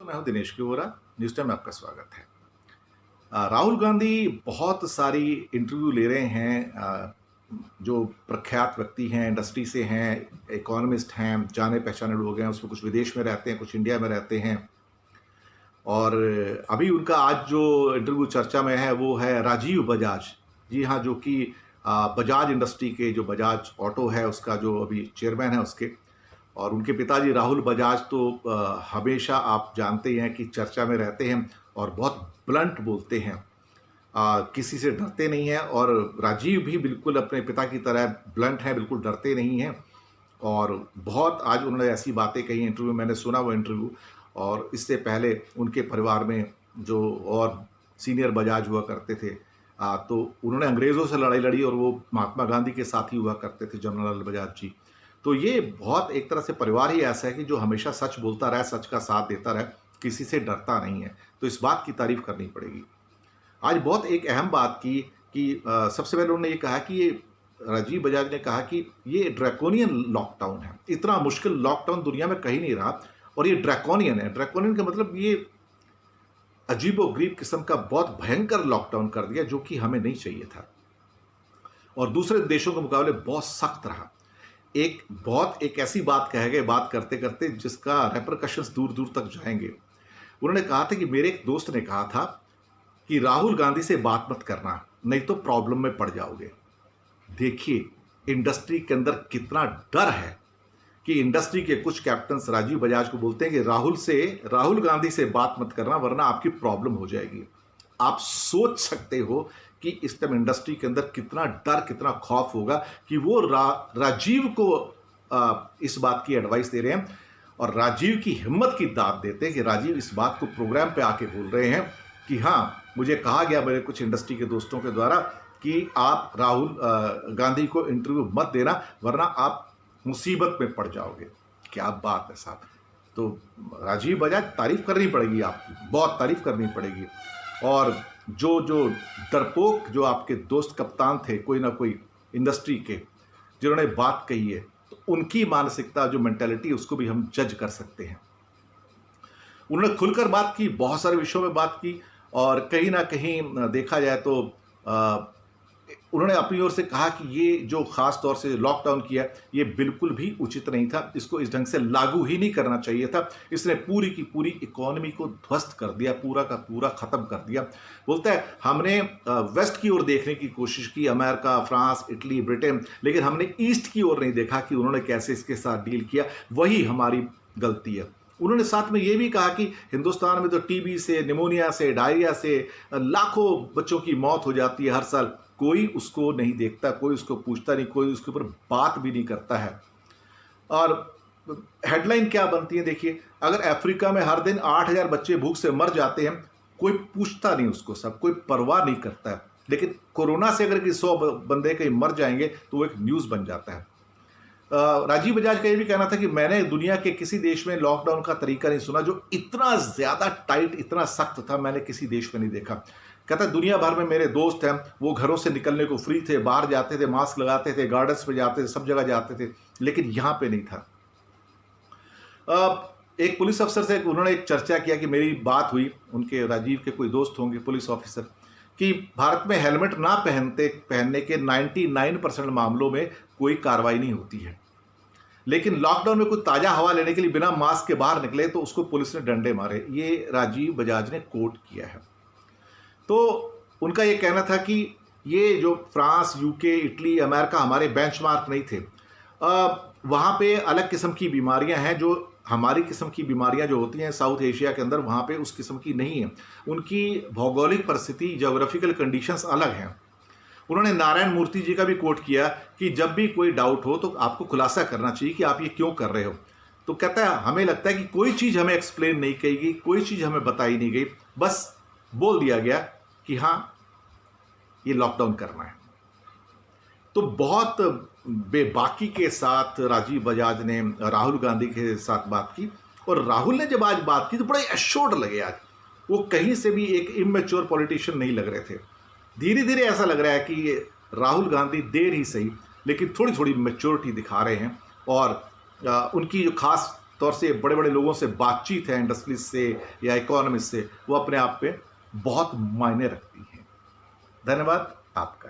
मैं हूं Dinesh किवोरा। News time में आपका स्वागत है। राहुल गांधी बहुत सारी इंटरव्यू ले रहे हैं। जो प्रख्यात व्यक्ति हैं, इंडस्ट्री से हैं, इकोनॉमिस्ट हैं, जाने पहचाने लोग हैं, उसमें कुछ विदेश में रहते हैं, कुछ इंडिया में रहते हैं। और अभी उनका आज जो इंटरव्यू चर्चा में है वो है राजीव बजाज। जी हाँ, जो कि बजाज इंडस्ट्री के, जो बजाज ऑटो है उसका जो अभी चेयरमैन है उसके, और उनके पिताजी राहुल बजाज तो हमेशा आप जानते हैं कि चर्चा में रहते हैं और बहुत ब्लंट बोलते हैं। किसी से डरते नहीं हैं, और राजीव भी बिल्कुल अपने पिता की तरह ब्लंट हैं, बिल्कुल डरते नहीं हैं। और बहुत आज उन्होंने ऐसी बातें कही, इंटरव्यू मैंने सुना वो इंटरव्यू। और इससे पहले उनके परिवार में जो और सीनियर बजाज हुआ करते थे, तो उन्होंने अंग्रेज़ों से लड़ाई लड़ी और वो महात्मा गांधी के साथ ही हुआ करते थे, जनरल बजाज जी। तो ये बहुत एक तरह से परिवार ही ऐसा है कि जो हमेशा सच बोलता रहे, सच का साथ देता रहे, किसी से डरता नहीं है। तो इस बात की तारीफ करनी पड़ेगी। आज बहुत एक अहम बात की कि सबसे पहले उन्होंने ये कहा कि ये राजीव बजाज ने कहा कि ये ड्रैकोनियन लॉकडाउन है। इतना मुश्किल लॉकडाउन दुनिया में कहीं नहीं रहा, और ये ड्रैकोनियन है। ड्रैकोनियन का मतलब ये अजीबोगरीब किस्म का बहुत भयंकर लॉकडाउन कर दिया, जो कि हमें नहीं चाहिए था, और दूसरे देशों के मुकाबले बहुत सख्त रहा। एक ऐसी बात कह गए बात करते करते, जिसका रेपरकशंस दूर दूर तक जाएंगे। उन्होंने कहा था कि मेरे एक दोस्त ने कहा था कि राहुल गांधी से बात मत करना, नहीं तो प्रॉब्लम में पड़ जाओगे। देखिए इंडस्ट्री के अंदर कितना डर है कि इंडस्ट्री के कुछ कैप्टन्स राजीव बजाज को बोलते हैं कि राहुल गांधी से बात मत करना, वरना आपकी प्रॉब्लम हो जाएगी। आप सोच सकते हो कि इस टाइम इंडस्ट्री के अंदर कितना डर, कितना खौफ होगा कि वो राजीव को इस बात की एडवाइस दे रहे हैं, और राजीव की हिम्मत की दाद देते हैं कि राजीव इस बात को प्रोग्राम पे आके बोल रहे हैं कि हाँ, मुझे कहा गया मेरे कुछ इंडस्ट्री के दोस्तों के द्वारा कि आप राहुल गांधी को इंटरव्यू मत देना, वरना आप मुसीबत में पड़ जाओगे। क्या बात है साहब। तो राजीव बजाज, तारीफ करनी पड़ेगी आपकी, बहुत तारीफ करनी पड़ेगी। और जो डरपोक जो आपके दोस्त कप्तान थे, कोई ना कोई इंडस्ट्री के, जिन्होंने बात कही है, तो उनकी मानसिकता, जो मेंटालिटी, उसको भी हम जज कर सकते हैं। उन्होंने खुलकर बात की, बहुत सारे विषयों में बात की, और कहीं ना कहीं देखा जाए तो उन्होंने अपनी ओर से कहा कि ये जो खास तौर से लॉकडाउन किया, ये बिल्कुल भी उचित नहीं था, इसको इस ढंग से लागू ही नहीं करना चाहिए था। इसने पूरी की पूरी इकोनॉमी को ध्वस्त कर दिया, पूरा का पूरा ख़त्म कर दिया। बोलता है हमने वेस्ट की ओर देखने की कोशिश की, अमेरिका, फ्रांस, इटली, ब्रिटेन, लेकिन हमने ईस्ट की ओर नहीं देखा कि उन्होंने कैसे इसके साथ डील किया। वही हमारी गलती है। उन्होंने साथ में ये भी कहा कि हिंदुस्तान में तो टीबी से, निमोनिया से, डायरिया से लाखों बच्चों की मौत हो जाती है हर साल, कोई उसको नहीं देखता, कोई उसको पूछता नहीं, कोई उसके ऊपर बात भी नहीं करता है। और हेडलाइन क्या बनती है देखिए, अगर अफ्रीका में हर दिन 8,000 बच्चे भूख से मर जाते हैं, कोई पूछता नहीं उसको, सब कोई परवाह नहीं करता है। लेकिन कोरोना से अगर 100 बंदे कहीं मर जाएंगे तो वो एक न्यूज़ बन जाता है। राजीव बजाज का ये भी कहना था कि मैंने दुनिया के किसी देश में लॉकडाउन का तरीका नहीं सुना जो इतना ज़्यादा टाइट, इतना सख्त था, मैंने किसी देश में नहीं देखा। कहता दुनिया भर में मेरे दोस्त हैं, वो घरों से निकलने को फ्री थे, बाहर जाते थे, मास्क लगाते थे, गार्डन्स पे जाते थे, सब जगह जाते थे, लेकिन यहाँ पे नहीं था। एक पुलिस अफसर से उन्होंने एक चर्चा किया कि मेरी बात हुई, उनके राजीव के कोई दोस्त होंगे पुलिस ऑफिसर, कि भारत में हेलमेट ना पहनने के 99% मामलों में कोई कार्रवाई नहीं होती है, लेकिन लॉकडाउन में कोई ताज़ा हवा लेने के लिए बिना मास्क के बाहर निकले तो उसको पुलिस ने डंडे मारे। ये राजीव बजाज ने कोट किया है। तो उनका ये कहना था कि ये जो फ्रांस, यूके, इटली, अमेरिका हमारे बेंचमार्क नहीं थे। वहाँ पे अलग किस्म की बीमारियाँ हैं, जो हमारी किस्म की बीमारियाँ जो होती हैं साउथ एशिया के अंदर, वहाँ पे उस किस्म की नहीं है। उनकी भौगोलिक परिस्थिति, ज्योग्राफिकल कंडीशंस अलग हैं। उन्होंने नारायण मूर्ति जी का भी कोट किया कि जब भी कोई डाउट हो तो आपको खुलासा करना चाहिए कि आप ये क्यों कर रहे हो। तो कहता है हमें लगता है कि कोई चीज़ हमें एक्सप्लेन नहीं की गई, कोई चीज़ हमें बताई नहीं गई, बस बोल दिया गया कि हाँ ये लॉकडाउन करना है। तो बहुत बेबाकी के साथ राजीव बजाज ने राहुल गांधी के साथ बात की, और राहुल ने जब आज बात की तो बड़ा एश्योर्ड लगे। आज वो कहीं से भी एक इमेच्योर पॉलिटिशियन नहीं लग रहे थे। धीरे धीरे ऐसा लग रहा है कि राहुल गांधी देर ही सही, लेकिन थोड़ी थोड़ी मैच्योरिटी दिखा रहे हैं, और उनकी जो खास तौर से बड़े बड़े लोगों से बातचीत है इंडस्ट्रीज से या इकोनॉमिस्ट से, वो अपने आप पे बहुत मायने रखती है। धन्यवाद आपका।